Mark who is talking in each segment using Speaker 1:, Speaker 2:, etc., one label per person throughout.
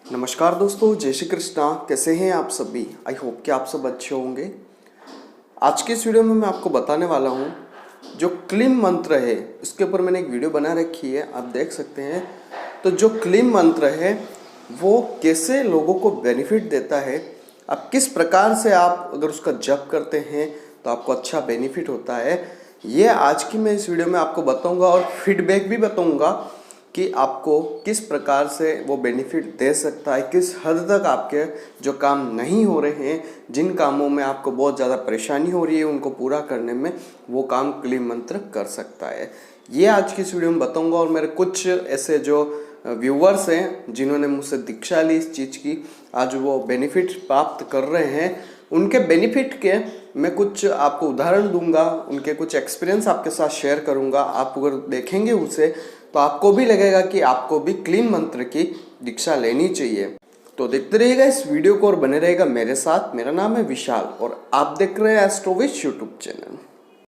Speaker 1: नमस्कार दोस्तों, जय श्री कृष्णा। कैसे हैं आप सभी? आई होप कि आप सब अच्छे होंगे। आज के इस वीडियो में मैं आपको बताने वाला हूं जो क्लीम मंत्र है उसके ऊपर मैंने एक वीडियो बना रखी है, आप देख सकते हैं। तो जो क्लीम मंत्र है वो कैसे लोगों को बेनिफिट देता है, आप किस प्रकार से आप अगर उसका जप करते हैं तो आपको अच्छा बेनिफिट होता है, ये आज की मैं इस वीडियो में आपको बताऊंगा और फीडबैक भी बताऊंगा कि आपको किस प्रकार से वो बेनिफिट दे सकता है, किस हद तक आपके जो काम नहीं हो रहे हैं, जिन कामों में आपको बहुत ज़्यादा परेशानी हो रही है उनको पूरा करने में वो काम क्लीम मंत्र कर सकता है। ये आज की इस वीडियो में बताऊंगा। और मेरे कुछ ऐसे जो व्यूवर्स हैं जिन्होंने मुझसे दीक्षा ली इस चीज़ की, आज वो बेनिफिट प्राप्त कर रहे हैं, उनके बेनिफिट के मैं कुछ आपको उदाहरण दूंगा, उनके कुछ एक्सपीरियंस आपके साथ शेयर करूंगा। आप अगर देखेंगे उसे तो आपको भी लगेगा कि आपको भी क्लीम मंत्र की दीक्षा लेनी चाहिए। तो देखते रहिएगा इस वीडियो को और बने रहेगा मेरे साथ। मेरा नाम है विशाल और आप देख रहे हैं एस्ट्रोविश यूट्यूब चैनल।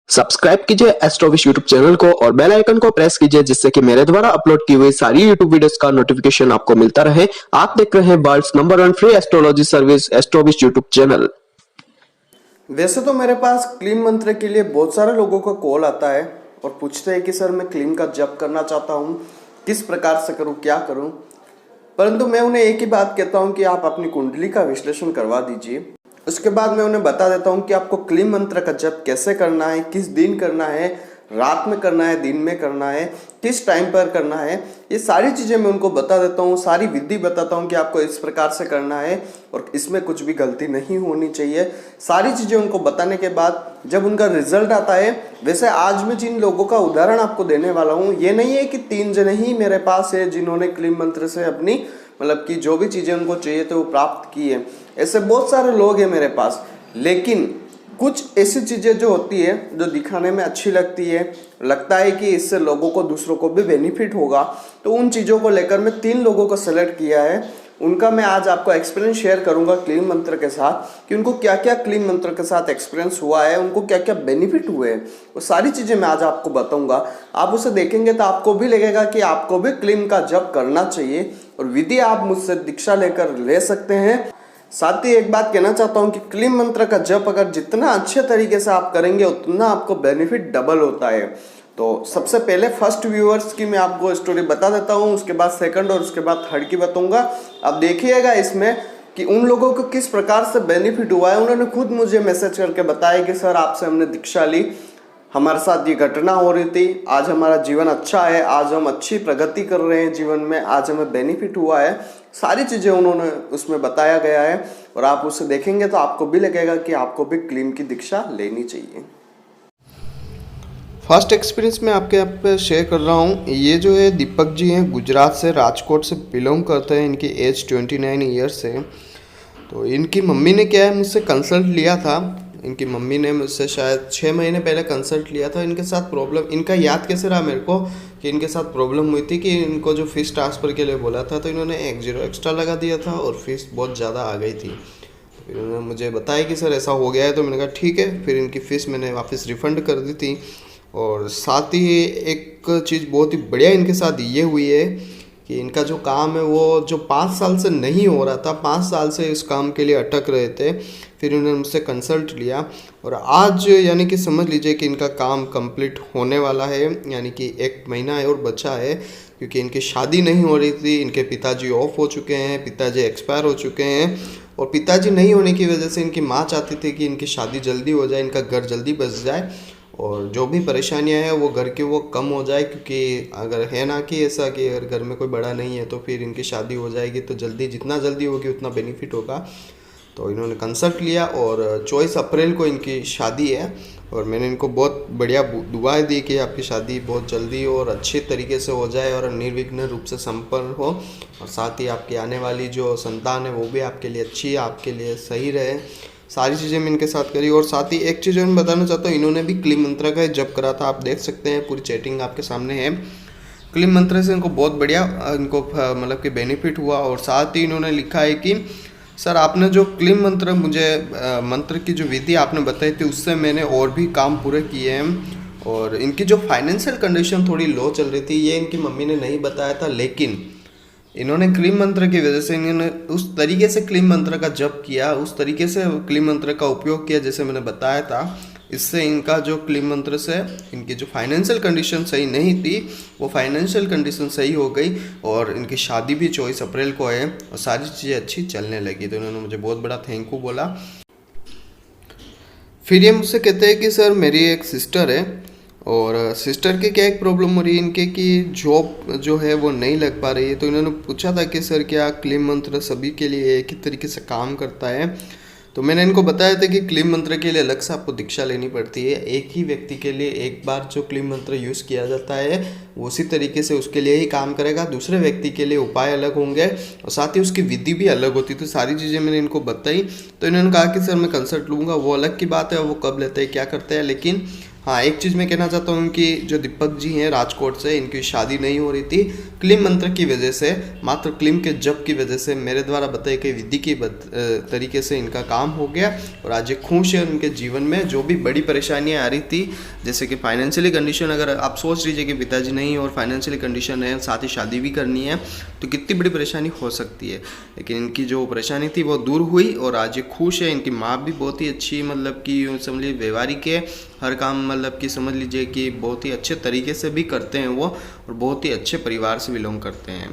Speaker 2: सब्सक्राइब कीजिए एस्ट्रोविश यूट्यूब चैनल को और बेल आइकन को प्रेस कीजिए जिससे कि मेरे द्वारा अपलोड की हुई सारी यूट्यूब वीडियोस का नोटिफिकेशन आपको मिलता रहे। आप देख रहे हैं world's number 1 free astrology service Astrowish YouTube channel.
Speaker 1: वैसे तो मेरे पास क्लीम मंत्र के लिए बहुत सारे लोगों का कॉल आता है और पूछते हैं कि सर मैं क्लीम का जप करना चाहता हूँ, किस प्रकार से करूँ, क्या करूँ। परंतु मैं उन्हें एक ही बात कहता हूँ कि आप अपनी कुंडली का विश्लेषण करवा दीजिए। उसके बाद मैं उन्हें बता देता हूँ कि आपको क्लीम मंत्र का जप कैसे करना है, किस दिन करना है, रात में करना है, दिन में करना है, किस टाइम पर करना है, ये सारी चीज़ें मैं उनको बता देता हूँ। सारी विधि बताता हूँ कि आपको इस प्रकार से करना है और इसमें कुछ भी गलती नहीं होनी चाहिए। सारी चीज़ें उनको बताने के बाद जब उनका रिजल्ट आता है, वैसे आज मैं जिन लोगों का उदाहरण आपको देने वाला हूँ, ये नहीं है कि 3 जने ही मेरे पास है जिन्होंने क्लीम मंत्र से अपनी मतलब कि जो भी चीज़ें उनको चाहिए थे वो प्राप्त की है। ऐसे बहुत सारे लोग हैं मेरे पास, लेकिन कुछ ऐसी चीज़ें जो होती है जो दिखाने में अच्छी लगती है, लगता है कि इससे लोगों को, दूसरों को भी बेनिफिट होगा, तो उन चीज़ों को लेकर मैं 3 लोगों को सेलेक्ट किया है। उनका मैं आज आपको एक्सपीरियंस शेयर करूंगा क्लीम मंत्र के साथ कि उनको क्या क्या क्लीम मंत्र के साथ एक्सपीरियंस हुआ है, उनको क्या क्या बेनिफिट हुए हैं, वो सारी चीज़ें मैं आज आपको बताऊंगा। आप उसे देखेंगे तो आपको भी लगेगा कि आपको भी क्लीम का जप करना चाहिए और विधि आप मुझसे दीक्षा लेकर ले सकते हैं। साथ ही एक बात कहना चाहता हूं कि क्लीम मंत्र का जप अगर जितना अच्छे तरीके से आप करेंगे उतना आपको बेनिफिट डबल होता है। तो सबसे पहले फर्स्ट व्यूअर्स की मैं आपको स्टोरी बता देता हूं, उसके बाद सेकंड और उसके बाद थर्ड की बताऊंगा। अब देखिएगा इसमें कि उन लोगों को किस प्रकार से बेनिफिट हुआ है। उन्होंने खुद मुझे मैसेज करके बताया कि सर आपसे हमने दीक्षा ली, हमारे साथ ये घटना हो रही थी, आज हमारा जीवन अच्छा है, आज हम अच्छी प्रगति कर रहे हैं जीवन में, आज हमें बेनिफिट हुआ है। सारी चीज़ें उन्होंने उसमें बताया गया है और आप उसे देखेंगे तो आपको भी लगेगा कि आपको भी क्लीम की दीक्षा लेनी चाहिए। फर्स्ट एक्सपीरियंस मैं आपके यहाँ पे शेयर कर रहा हूँ। ये जो है दीपक जी हैं, गुजरात से, राजकोट से बिलोंग करते हैं। इनकी एज 29 ईयर्स है। तो इनकी मम्मी ने क्या है मुझसे कंसल्ट लिया था। इनकी मम्मी ने मुझसे शायद 6 महीने पहले कंसल्ट लिया था। इनके साथ प्रॉब्लम, इनका याद कैसे रहा मेरे को कि इनके साथ प्रॉब्लम हुई थी कि इनको जो फीस ट्रांसफ़र के लिए बोला था तो इन्होंने 1 0 एक्स्ट्रा लगा दिया था और फीस बहुत ज़्यादा आ गई थी। फिर इन्होंने मुझे बताया कि सर ऐसा हो गया है, तो मैंने कहा ठीक है। फिर इनकी फ़ीस मैंने वापस रिफ़ंड कर दी थी। और साथ ही एक चीज़ बहुत ही बढ़िया इनके साथ ये हुई है कि इनका जो काम है वो जो 5 साल से नहीं हो रहा था, 5 साल से इस काम के लिए अटक रहे थे, फिर उन्होंने मुझसे कंसल्ट लिया और आज यानी कि समझ लीजिए कि इनका काम कंप्लीट होने वाला है। यानी कि 1 महीना और बचा है क्योंकि इनकी शादी नहीं हो रही थी। इनके पिताजी ऑफ हो चुके हैं, पिताजी एक्सपायर हो चुके हैं और पिताजी नहीं होने की वजह से इनकी माँ चाहती थी कि इनकी शादी जल्दी हो जाए, इनका घर जल्दी बस जाए और जो भी परेशानियां हैं वो घर के वो कम हो जाए। क्योंकि अगर है ना कि ऐसा कि अगर घर में कोई बड़ा नहीं है तो फिर इनकी शादी हो जाएगी तो जल्दी, जितना जल्दी होगी उतना बेनिफिट होगा। तो इन्होंने कंसल्ट लिया और 24 अप्रैल को इनकी शादी है और मैंने इनको बहुत बढ़िया दुआएं दी कि आपकी शादी बहुत जल्दी हो और अच्छे तरीके से हो जाए और निर्विघ्न रूप से संपन्न हो और साथ ही आपकी आने वाली जो संतान है वो भी आपके लिए अच्छी, आपके लिए सही रहे। सारी चीज़ें मैं इनके साथ करी और साथ ही एक चीज़ मैं बताना चाहता हूँ, इन्होंने भी क्लीम मंत्र का जप करा था। आप देख सकते हैं पूरी चैटिंग आपके सामने है। क्लीम मंत्र से इनको बहुत बढ़िया इनको मतलब कि बेनिफिट हुआ और साथ ही इन्होंने लिखा है कि सर आपने जो क्लीम मंत्र मुझे मंत्र की जो विधि आपने बताई थी उससे मैंने और भी काम पूरे किए हैं। और इनकी जो फाइनेंशियल कंडीशन थोड़ी लो चल रही थी, ये इनकी मम्मी ने नहीं बताया था, लेकिन इन्होंने क्लीम मंत्र की वजह से इन्होंने उस तरीके से क्लीम मंत्र का जप किया, उस तरीके से क्लीम मंत्र का उपयोग किया जैसे मैंने बताया था। इससे इनका जो क्लीम मंत्र से इनकी जो फाइनेंशियल कंडीशन सही नहीं थी वो फाइनेंशियल कंडीशन सही हो गई और इनकी शादी भी 24 अप्रैल को है और सारी चीज़ें अच्छी चलने लगी। तो इन्होंने मुझे बहुत बड़ा थैंक यू बोला। फिर ये मुझसे कहते हैं कि सर मेरी एक सिस्टर है और सिस्टर की क्या एक प्रॉब्लम हो रही है इनके कि जॉब जो है वो नहीं लग पा रही है। तो इन्होंने पूछा था कि सर क्या क्लीम मंत्र सभी के लिए एक ही तरीके से काम करता है। तो मैंने इनको बताया था कि क्लीम मंत्र के लिए अलग से आपको दीक्षा लेनी पड़ती है। एक ही व्यक्ति के लिए एक बार जो क्लीम मंत्र यूज़ किया जाता है वो उसी तरीके से उसके लिए ही काम करेगा। दूसरे व्यक्ति के लिए उपाय अलग होंगे और साथ ही उसकी विधि भी अलग होती है। तो सारी चीज़ें मैंने इनको बताई। तो इन्होंने कहा कि सर मैं कंसल्ट लूँगा। वो अलग की बात है, वो कब लेते हैं क्या करते हैं। लेकिन हाँ, एक चीज़ मैं कहना चाहता हूँ कि जो दीपक जी हैं राजकोट से, इनकी शादी नहीं हो रही थी क्लीम मंत्र की वजह से, मात्र क्लीम के जप की वजह से मेरे द्वारा बताई गई विधि की तरीके से इनका काम हो गया और आज ये खुश है। उनके जीवन में जो भी बड़ी परेशानियाँ आ रही थी, जैसे कि फाइनेंशियली कंडीशन, अगर आप सोच लीजिए कि पिताजी नहीं और फाइनेंशियली कंडीशन है, साथ ही शादी भी करनी है, तो कितनी बड़ी परेशानी हो सकती है। लेकिन इनकी जो परेशानी थी वो दूर हुई और आज ये खुश है। इनकी माँ भी बहुत ही अच्छी, मतलब कि समझ लीजिए व्यवहारिक है, हर काम मतलब कि समझ लीजिए कि बहुत ही अच्छे तरीके से भी करते हैं वो और बहुत ही अच्छे परिवार से बिलोंग करते हैं।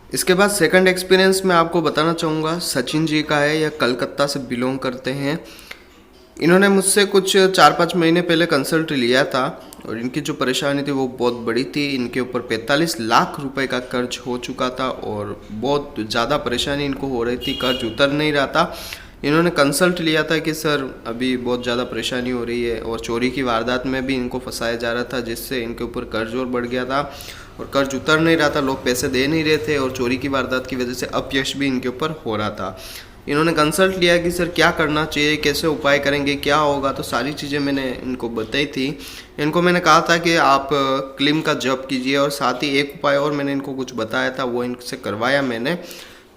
Speaker 1: इसके बाद सेकंड एक्सपीरियंस मैं आपको बताना चाहूँगा सचिन जी का है। यह कलकत्ता से बिलोंग करते हैं। इन्होंने मुझसे कुछ 4-5 महीने पहले कंसल्ट लिया था और इनकी जो परेशानी थी वो बहुत बड़ी थी। इनके ऊपर 45 लाख रुपए का कर्ज हो चुका था और बहुत ज़्यादा परेशानी इनको हो रही थी, कर्ज उतर नहीं रहा था। इन्होंने कंसल्ट लिया था कि सर अभी बहुत ज़्यादा परेशानी हो रही है और चोरी की वारदात में भी इनको फंसाया जा रहा था, जिससे इनके ऊपर कर्ज और बढ़ गया था और कर्ज उतर नहीं रहा था, लोग पैसे दे नहीं रहे थे और चोरी की वारदात की वजह से अपयश भी इनके ऊपर हो रहा था। इन्होंने कंसल्ट लिया कि सर क्या करना चाहिए, कैसे उपाय करेंगे, क्या होगा। तो सारी चीज़ें मैंने इनको बताई थी। इनको मैंने कहा था कि आप क्लीम का जप कीजिए और साथ ही एक उपाय और मैंने इनको कुछ बताया था, वो इनसे करवाया मैंने।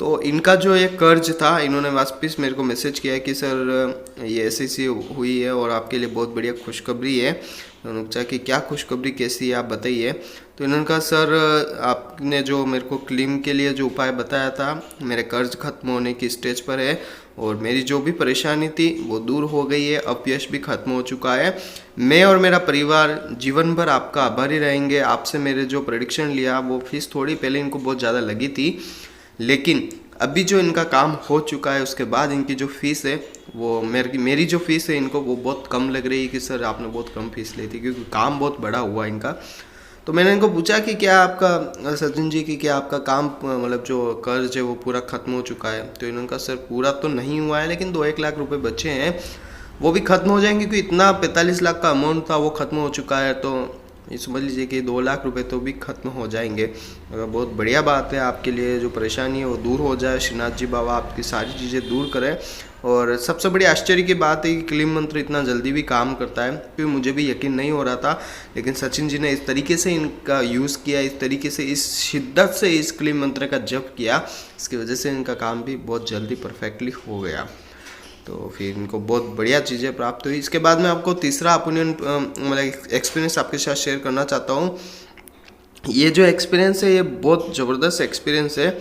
Speaker 1: तो इनका जो ये कर्ज था, इन्होंने वापस मेरे को मैसेज किया कि सर ये ऐसी हुई है और आपके लिए बहुत बढ़िया खुशखबरी है। उन्होंने पूछा कि क्या खुशखबरी, कैसी है, आप बताइए। तो इन्होंने कहा सर आपने जो मेरे को क्लीम के लिए जो उपाय बताया था, मेरे कर्ज खत्म होने की स्टेज पर है और मेरी जो भी परेशानी थी वो दूर हो गई है, अपयश भी खत्म हो चुका है। मैं और मेरा परिवार जीवन भर आपका आभारी रहेंगे। आपसे मेरे जो प्रेडिक्शन लिया वो फीस थोड़ी पहले इनको बहुत ज़्यादा लगी थी, लेकिन अभी जो इनका काम हो चुका है उसके बाद इनकी जो फीस है वो मेरी जो फीस है इनको वो बहुत कम लग रही है कि सर आपने बहुत कम फीस ली थी, क्योंकि काम बहुत बड़ा हुआ इनका। तो मैंने इनको पूछा कि क्या आपका सचिन जी की क्या आपका काम मतलब जो कर्ज है वो पूरा ख़त्म हो चुका है। तो इन्होंने कहा सर पूरा तो नहीं हुआ है, लेकिन 2-1 लाख रुपए बचे हैं, वो भी ख़त्म हो जाएंगे, क्योंकि इतना 45 लाख का अमाउंट था वो ख़त्म हो चुका है। तो ये समझ लीजिए कि 2 लाख रुपए तो भी खत्म हो जाएंगे। अगर बहुत बढ़िया बात है, आपके लिए जो परेशानी है वो दूर हो जाए, श्रीनाथ जी बाबा आपकी सारी चीज़ें दूर करें। और सबसे बड़ी आश्चर्य की बात है कि क्लीम मंत्र इतना जल्दी भी काम करता है, क्योंकि मुझे भी यकीन नहीं हो रहा था। लेकिन सचिन जी ने इस तरीके से इनका यूज़ किया, इस तरीके से इस शिद्दत से इस क्लीम मंत्र का जप किया, इसकी वजह से इनका काम भी बहुत जल्दी परफेक्टली हो गया। तो फिर इनको बहुत बढ़िया चीज़ें प्राप्त हुई। इसके बाद मैं आपको तीसरा ओपिनियन मतलब एक्सपीरियंस आपके साथ शेयर करना चाहता हूँ। ये जो एक्सपीरियंस है ये बहुत ज़बरदस्त एक्सपीरियंस है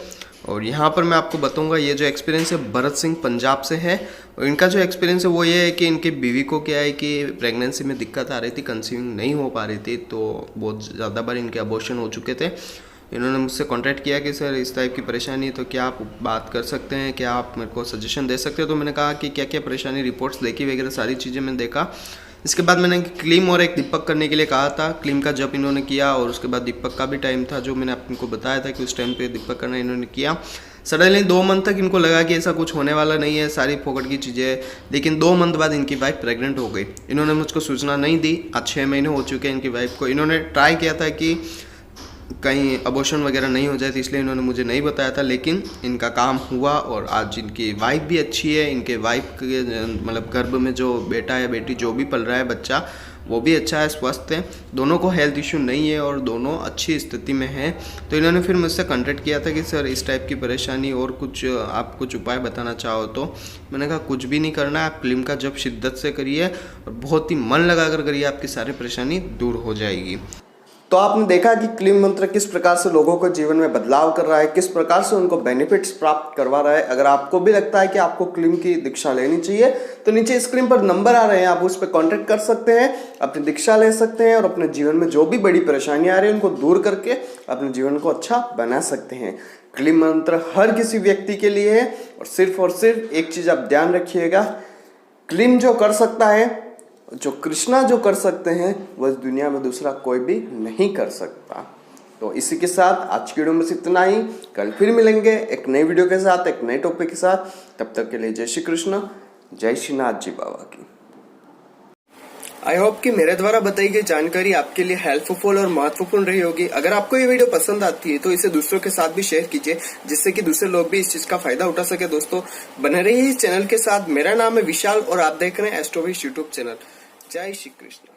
Speaker 1: और यहाँ पर मैं आपको बताऊँगा। ये जो एक्सपीरियंस है भरत सिंह पंजाब से है और इनका जो एक्सपीरियंस है वो ये है कि इनकी बीवी को क्या है कि प्रेगनेंसी में दिक्कत आ रही थी, कंसीविंग नहीं हो पा रही थी, तो बहुत ज़्यादा बार इनके अबॉर्शन हो चुके थे। इन्होंने मुझसे कांटेक्ट किया कि सर इस टाइप की परेशानी है, तो क्या आप बात कर सकते हैं, क्या आप मेरे को सजेशन दे सकते हो। तो मैंने कहा कि क्या क्या परेशानी, रिपोर्ट्स देखी वगैरह सारी चीज़ें मैंने देखा। इसके बाद मैंने क्लीम और एक दीपक करने के लिए कहा था। क्लीम का जब इन्होंने किया और उसके बाद दीपक का भी टाइम था जो मैंने आपको बताया था कि उस टाइम पे दीपक करना इन्होंने किया। सडनली 2 मंथ तक इनको लगा कि ऐसा कुछ होने वाला नहीं है, सारी फोकट की चीज़ें है, लेकिन 2 मंथ बाद इनकी वाइफ प्रेग्नेंट हो गई। इन्होंने मुझको सूचना नहीं दी। आज 6 महीने हो चुके हैं इनकी वाइफ को। इन्होंने ट्राई किया था कि कहीं अबॉर्शन वगैरह नहीं हो जाए, तो इसलिए इन्होंने मुझे नहीं बताया था, लेकिन इनका काम हुआ और आज इनकी वाइफ भी अच्छी है। इनके वाइफ के मतलब गर्भ में जो बेटा या बेटी जो भी पल रहा है बच्चा, वो भी अच्छा है, स्वस्थ है, दोनों को हेल्थ इशू नहीं है और दोनों अच्छी स्थिति में हैं। तो इन्होंने फिर मुझसे कांटेक्ट किया था कि सर इस टाइप की परेशानी और कुछ आप कुछ उपाय बताना चाहो। तो मैंने कहा कुछ भी नहीं करना है, आप क्लीम का जब शिद्दत से करिए और बहुत ही मन लगा कर करिए, आपकी सारी परेशानी दूर हो जाएगी। तो तो आपने देखा कि क्लीम मंत्र किस प्रकार से लोगों को जीवन में बदलाव कर रहा है, किस प्रकार से उनको बेनिफिट्स प्राप्त करवा रहा है। अगर आपको भी लगता है कि आपको क्लीम की दीक्षा लेनी चाहिए तो नीचे स्क्रीन पर नंबर आ रहे हैं, आप उस पर कॉन्टेक्ट कर सकते हैं, अपनी दीक्षा ले सकते हैं और अपने जीवन में जो भी बड़ी परेशानियां आ रही है उनको दूर करके अपने जीवन को अच्छा बना सकते हैं। क्लीम मंत्र हर किसी व्यक्ति के लिए है और सिर्फ एक चीज आप ध्यान रखिएगा, क्लीम जो कर सकता है, जो कृष्णा जो कर सकते हैं, वह इस दुनिया में दूसरा कोई भी नहीं कर सकता। तो इसी के साथ आज की वीडियो में इतना ही। कल फिर मिलेंगे एक नई वीडियो के साथ, एक नए टॉपिक के साथ। तब तक के लिए जय श्री कृष्ण, जय श्रीनाथ जी बाबा की। आई होप कि मेरे द्वारा बताई गई जानकारी आपके लिए हेल्पफुल और महत्वपूर्ण रही होगी। अगर आपको ये वीडियो पसंद आती है तो इसे दूसरों के साथ भी शेयर कीजिए, जिससे कि दूसरे लोग भी इस चीज का फायदा उठा सके। दोस्तों बने रहिए इस चैनल के साथ। मेरा नाम है विशाल और आप देख रहे हैं एस्ट्रोविश यूट्यूब चैनल। जय श्री कृष्ण।